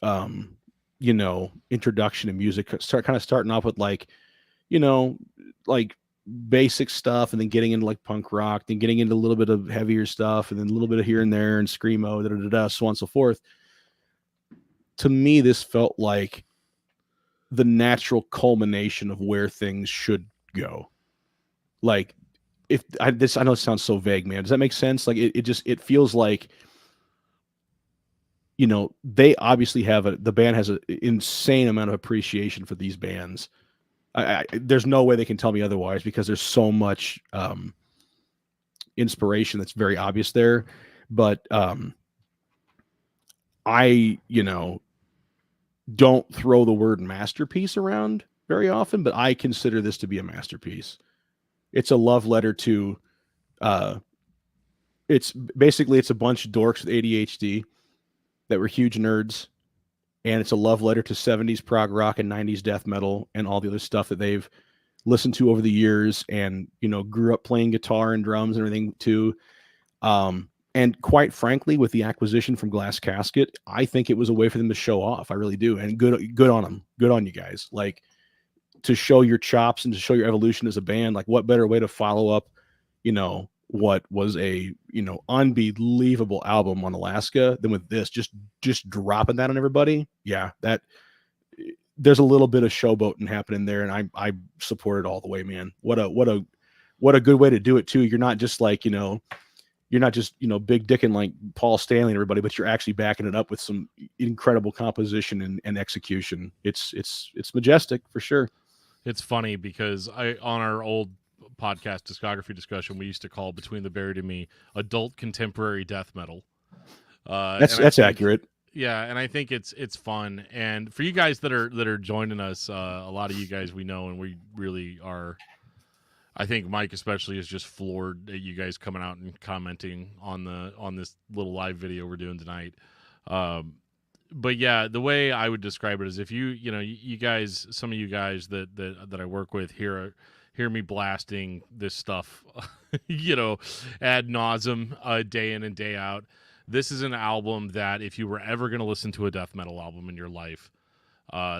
you know, introduction to music, starting off with like, you know, like basic stuff and then getting into like punk rock, then getting into a little bit of heavier stuff and then a little bit of here and there and screamo, so on and so forth. To me, this felt like the natural culmination of where things should go. Like, I know it sounds so vague, man. Does that make sense? Like it feels like, you know, they obviously the band has an insane amount of appreciation for these bands. There's no way they can tell me otherwise because there's so much inspiration that's very obvious there. But I, you know, don't throw the word masterpiece around very often, but I consider this to be a masterpiece. It's a love letter to, it's a bunch of dorks with ADHD that were huge nerds. And it's a love letter to 70s prog rock and 90s death metal and all the other stuff that they've listened to over the years and, you know, grew up playing guitar and drums and everything too. And quite frankly, with the acquisition from Glass Casket, I think it was a way for them to show off. I really do. And good on them. Good on you guys. Like, to show your chops and to show your evolution as a band. Like, what better way to follow up, you know, what was a, you know, unbelievable album on Alaska than with this, just dropping that on everybody. Yeah, that there's a little bit of showboating happening there, and I support it all the way, man. What a good way to do it too. You're not just like, you know, big dick and like Paul Stanley and everybody, but you're actually backing it up with some incredible composition and execution. It's majestic for sure. It's funny because on our old podcast discography discussion, we used to call Between the Buried and Me adult contemporary death metal. That's accurate. Yeah, and I think it's fun. And for you guys that are joining us, a lot of you guys we know, and we really are. I think Mike especially is just floored at you guys coming out and commenting on this little live video we're doing tonight. But yeah, the way I would describe it is if you guys, some of you guys that I work with hear me blasting this stuff, you know, ad nauseum, day in and day out. This is an album that if you were ever going to listen to a death metal album in your life,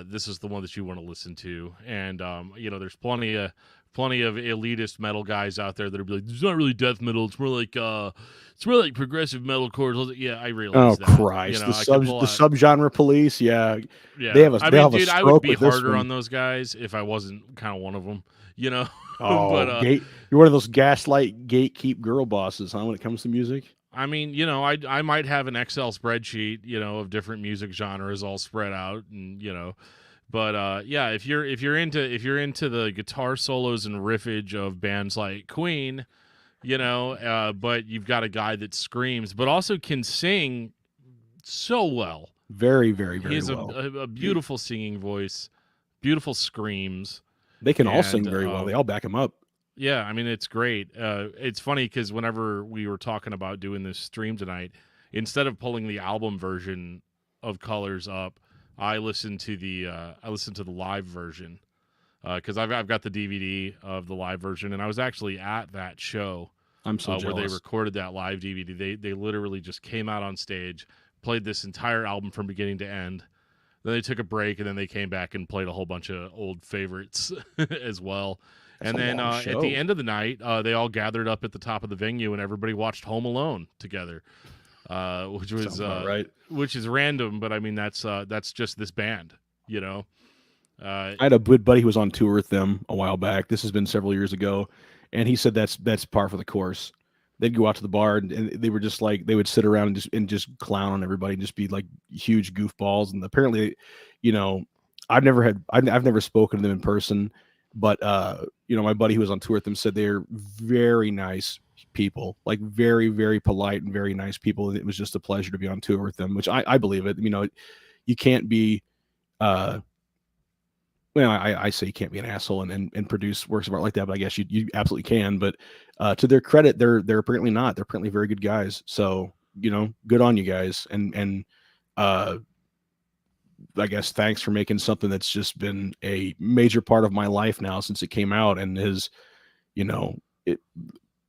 this is the one that you want to listen to. And you know, there's plenty of elitist metal guys out there that are like, it's not really death metal, it's more like progressive metalcore. Yeah, I realize that. Christ, you know, the subgenre police, yeah. They have dude, I would be harder on those guys if I wasn't kind of one of them, you know. Oh, but you're one of those gaslight gatekeep girl bosses, huh, when it comes to music? I mean, you know, I might have an Excel spreadsheet, you know, of different music genres all spread out, and you know, but yeah, if you're into the guitar solos and riffage of bands like Queen, you know, but you've got a guy that screams, but also can sing so well, Very, very, He very has well. a beautiful singing voice, beautiful screams, They can all and sing very well. They all back him up. yeah, I mean it's great. It's funny because whenever we were talking about doing this stream tonight, instead of pulling the album version of Colors up, I listened to the live version because I've got the DVD of the live version, and I was actually at that show I'm so where they jealous. recorded that live DVD. They literally just came out on stage, played this entire album from beginning to end. Then they took a break, and then they came back and played a whole bunch of old favorites as well. That's And a then long at the show. end of the night, they all gathered up at the top of the venue, and everybody watched Home Alone together, Sounds about right. which is random, but I mean that's just this band, you know. Uh, I had a good buddy who was on tour with them a while back. This has been several years ago, and he said that's par for the course. They'd go out to the bar and they were just like they would sit around and just clown on everybody and just be like huge goofballs. And apparently, you know, I've never spoken to them in person, but my buddy who was on tour with them said they're very nice people, like very, very polite and very nice people. And it was just a pleasure to be on tour with them, which I believe it. You can't be uh well, I say you can't be an asshole and produce works of art like that, but I guess you absolutely can. But to their credit, they're apparently not. They're apparently very good guys. So good on you guys. And uh, I guess thanks for making something that's just been a major part of my life now since it came out, and has it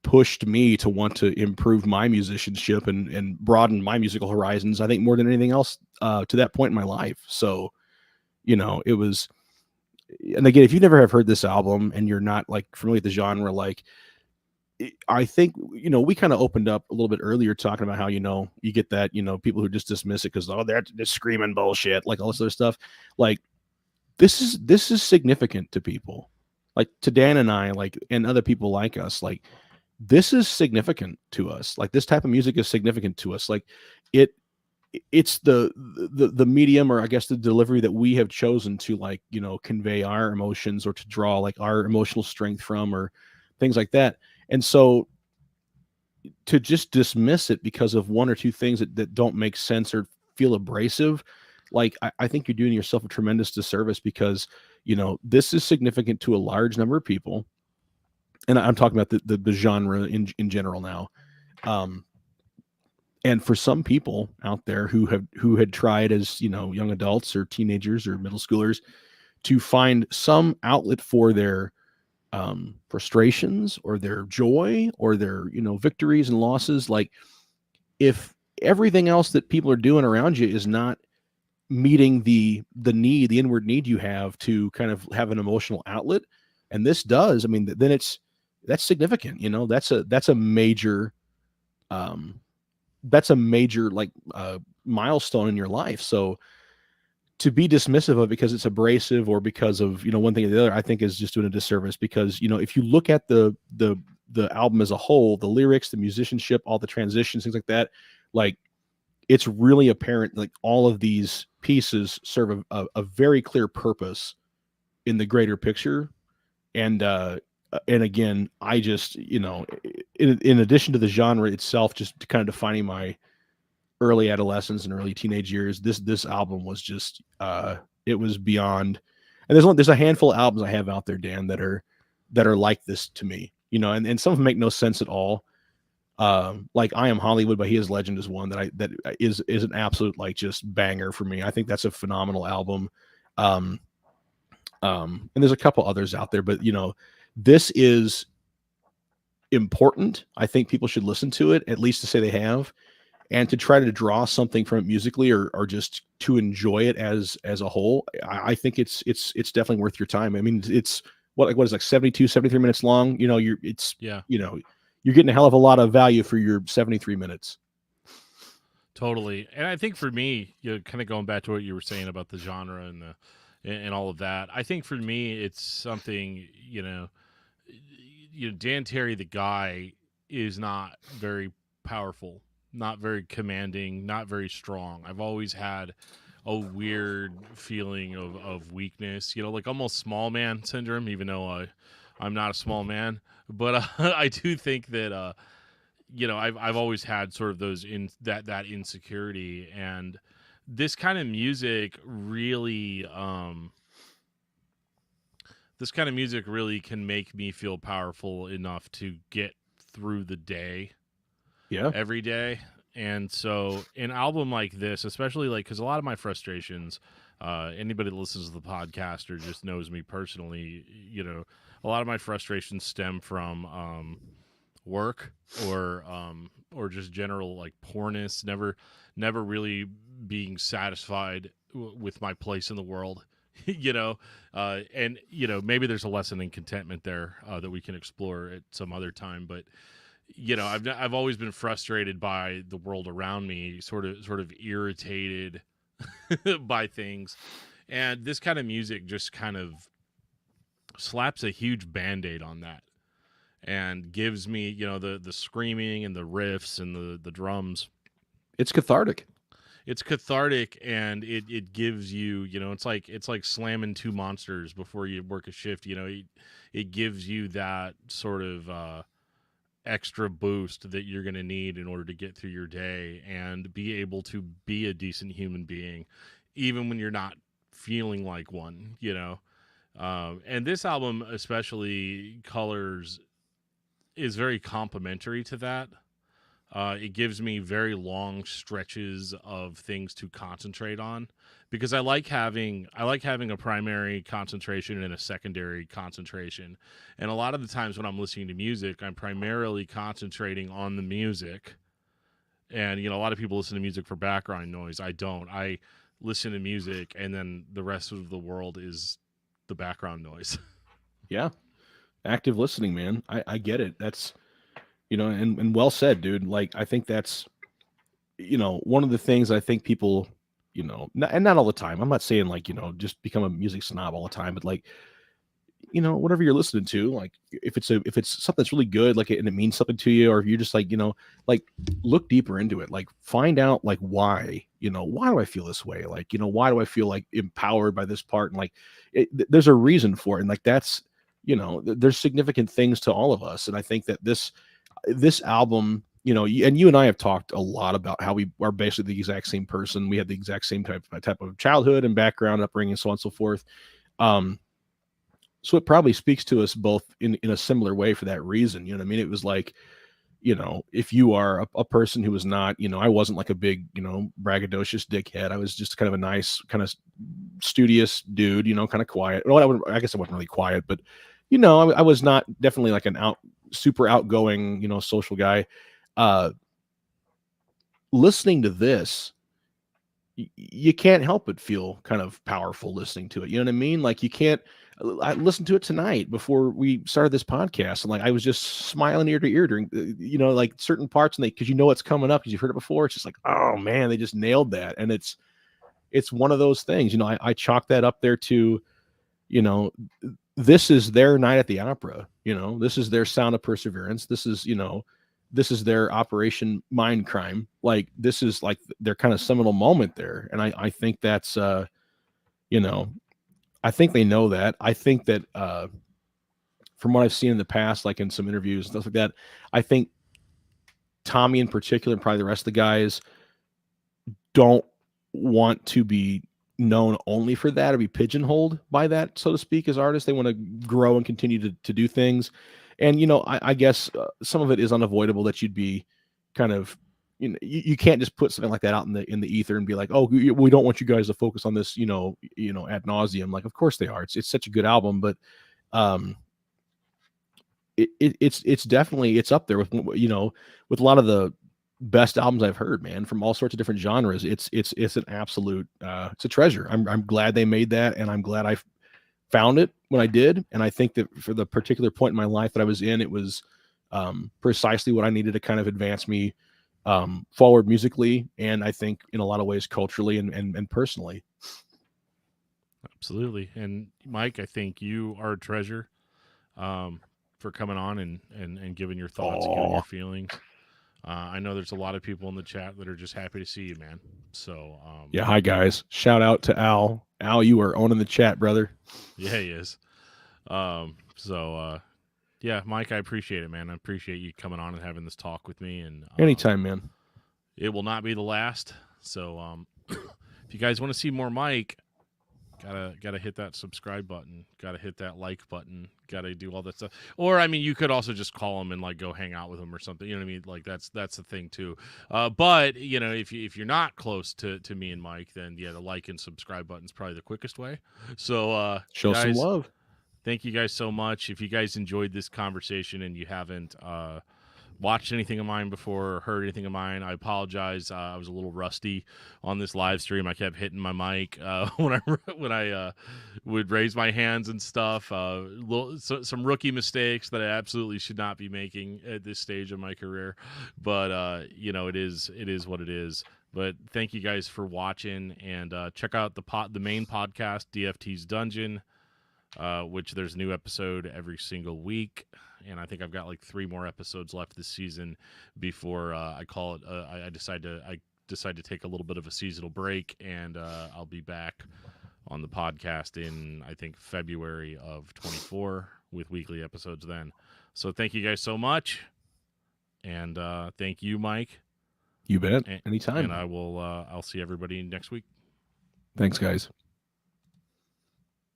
pushed me to want to improve my musicianship and broaden my musical horizons. I think more than anything else to that point in my life. So it was. And again, if you never have heard this album and you're not like familiar with the genre, like I think we kind of opened up a little bit earlier talking about how you get that people who just dismiss it because they're just screaming bullshit, like all this other stuff. Like this is significant to people, like to Dan and I, like, and other people like us. Like this is significant to us. Like this type of music is significant to us. Like it it's the medium, or I guess the delivery that we have chosen to, like, convey our emotions or to draw like our emotional strength from, or things like that. And so to just dismiss it because of one or two things that don't make sense or feel abrasive, like I think you're doing yourself a tremendous disservice, because this is significant to a large number of people. And I'm talking about the genre in general now. And for some people out there who had tried as young adults or teenagers or middle schoolers to find some outlet for their frustrations or their joy or their victories and losses, like if everything else that people are doing around you is not meeting the inward need you have to kind of have an emotional outlet, and this does, I mean, then that's significant. That's a major like milestone in your life. So to be dismissive of it because it's abrasive or because of one thing or the other, I think is just doing a disservice. Because if you look at the album as a whole, the lyrics, the musicianship, all the transitions, things like that, like it's really apparent like all of these pieces serve a very clear purpose in the greater picture. And again, I just in addition to the genre itself, just kind of defining my early adolescence and early teenage years, this album was just it was beyond. And there's a handful of albums I have out there, Dan, that are like this to me, and some of them make no sense at all. Like I Am Hollywood by He Is Legend is one that is an absolute, like, just banger for me. I think that's a phenomenal album. And there's a couple others out there, but this is important. I think people should listen to it, at least to say they have, and to try to draw something from it musically, or just to enjoy it as a whole. I think it's definitely worth your time. I mean, it's what is like 72, 73 minutes long. yeah, you're getting a hell of a lot of value for your 73 minutes. totally. And I think for me, kind of going back to what you were saying about the genre and all of that, I think for me, it's something, Dan Terry, the guy, is not very powerful, not very commanding, not very strong. I've always had a weird feeling of weakness, like almost small man syndrome, even though I'm not a small man. But I do think that, I've always had sort of those that insecurity. And this kind of music really this kind of music really can make me feel powerful enough to get through the day Yeah. every day. And so an album like this, especially like because a lot of my frustrations, anybody that listens to the podcast or just knows me personally, a lot of my frustrations stem from work or just general like poorness, never really being satisfied with my place in the world. And maybe there's a lesson in contentment there that we can explore at some other time. But I've always been frustrated by the world around me, sort of irritated by things, and this kind of music just kind of slaps a huge band-aid on that and gives me, the screaming and the riffs and the drums. It's cathartic. It's cathartic, and it gives you, it's like slamming two monsters before you work a shift. It gives you that sort of extra boost that you're going to need in order to get through your day and be able to be a decent human being, even when you're not feeling like one. And this album, especially Colors, is very complimentary to that. It gives me very long stretches of things to concentrate on because I like having a primary concentration and a secondary concentration. And a lot of the times when I'm listening to music, I'm primarily concentrating on the music. And a lot of people listen to music for background noise. I don't. I listen to music and then the rest of the world is the background noise. Yeah. Active listening, man. I get it. That's, and well said, dude. Like, I think that's, one of the things I think people, and not all the time. I'm not saying like, just become a music snob all the time, but like, whatever you're listening to, like if it's something that's really good, like, and it means something to you, or if you're just like, like look deeper into it, like find out like why do I feel this way? Like, why do I feel like empowered by this part? And like, there's a reason for it. And like, that's, there's significant things to all of us. And I think that this album, and you and I have talked a lot about how we are basically the exact same person. We had the exact same type of childhood and background, upbringing, so on and so forth. So it probably speaks to us both in a similar way for that reason. You know what I mean? It was like, if you are a person who was not, I wasn't like a big, braggadocious dickhead. I was just kind of a nice, kind of studious dude, kind of quiet. Well, I guess I wasn't really quiet, but, I was not definitely like super outgoing, social guy. Listening to this, you can't help but feel kind of powerful listening to it. You know what I mean? Like you can't. I listened to it tonight before we started this podcast, and like I was just smiling ear to ear during, like certain parts, and because what's coming up because you've heard it before. It's just like, oh man, they just nailed that, and it's one of those things. I chalk that up there to, this is their Night at the Opera. This is their Sound of Perseverance. This is their Operation Mindcrime. Like this is like their kind of seminal moment there. And I think that's, I think they know that. I think that from what I've seen in the past, like in some interviews and stuff like that, I think Tommy in particular, and probably the rest of the guys, don't want to be known only for that or be pigeonholed by that, so to speak, as artists. They want to grow and continue to do things. And, I guess some of it is unavoidable that you'd be kind of, you can't just put something like that out in the ether and be like, oh, we don't want you guys to focus on this, ad nauseum. Like, of course they are. It's such a good album, but it's definitely, it's up there with, with a lot of the best albums I've heard, man, from all sorts of different genres. It's an absolute, it's a treasure. I'm glad they made that, and I'm glad I found it when I did. And I think that for the particular point in my life that I was in, it was precisely what I needed to kind of advance me forward musically, and I think in a lot of ways culturally and personally. Absolutely. And Mike, I think you are a treasure for coming on and giving your thoughts and giving Oh your feelings. I know there's a lot of people in the chat that are just happy to see you, man. So yeah, hi guys. Shout out to Al. Al, you are owning the chat, brother. yeah, he is. Yeah, Mike, I appreciate it, man. I appreciate you coming on and having this talk with me. And Anytime, man. it will not be the last. So if you guys want to see more Mike, gotta hit that subscribe button, gotta hit that like button, gotta do all that stuff. Or I mean, you could also just call him and like go hang out with him or something. You know what I mean? Like that's the thing too. But you know, if you're not close to me and Mike, then yeah, the like and subscribe button is probably the quickest way. So Show some guys, love. thank you guys so much. If you guys enjoyed this conversation and you haven't watched anything of mine before or heard anything of mine, I apologize. I was a little rusty on this live stream. I kept hitting my mic when I would raise my hands and stuff. Some rookie mistakes that I absolutely should not be making at this stage of my career. But you know, it is what it is. But thank you guys for watching, and check out the main podcast, DFT's Dungeon, which there's a new episode every single week. And I think I've got like 3 more episodes left this season before I call it. I decide to take a little bit of a seasonal break, and I'll be back on the podcast in I think February of 24 with weekly episodes then. So thank you guys so much, and thank you, Mike. You bet. And, Anytime. And I'll see everybody next week. Thanks, guys.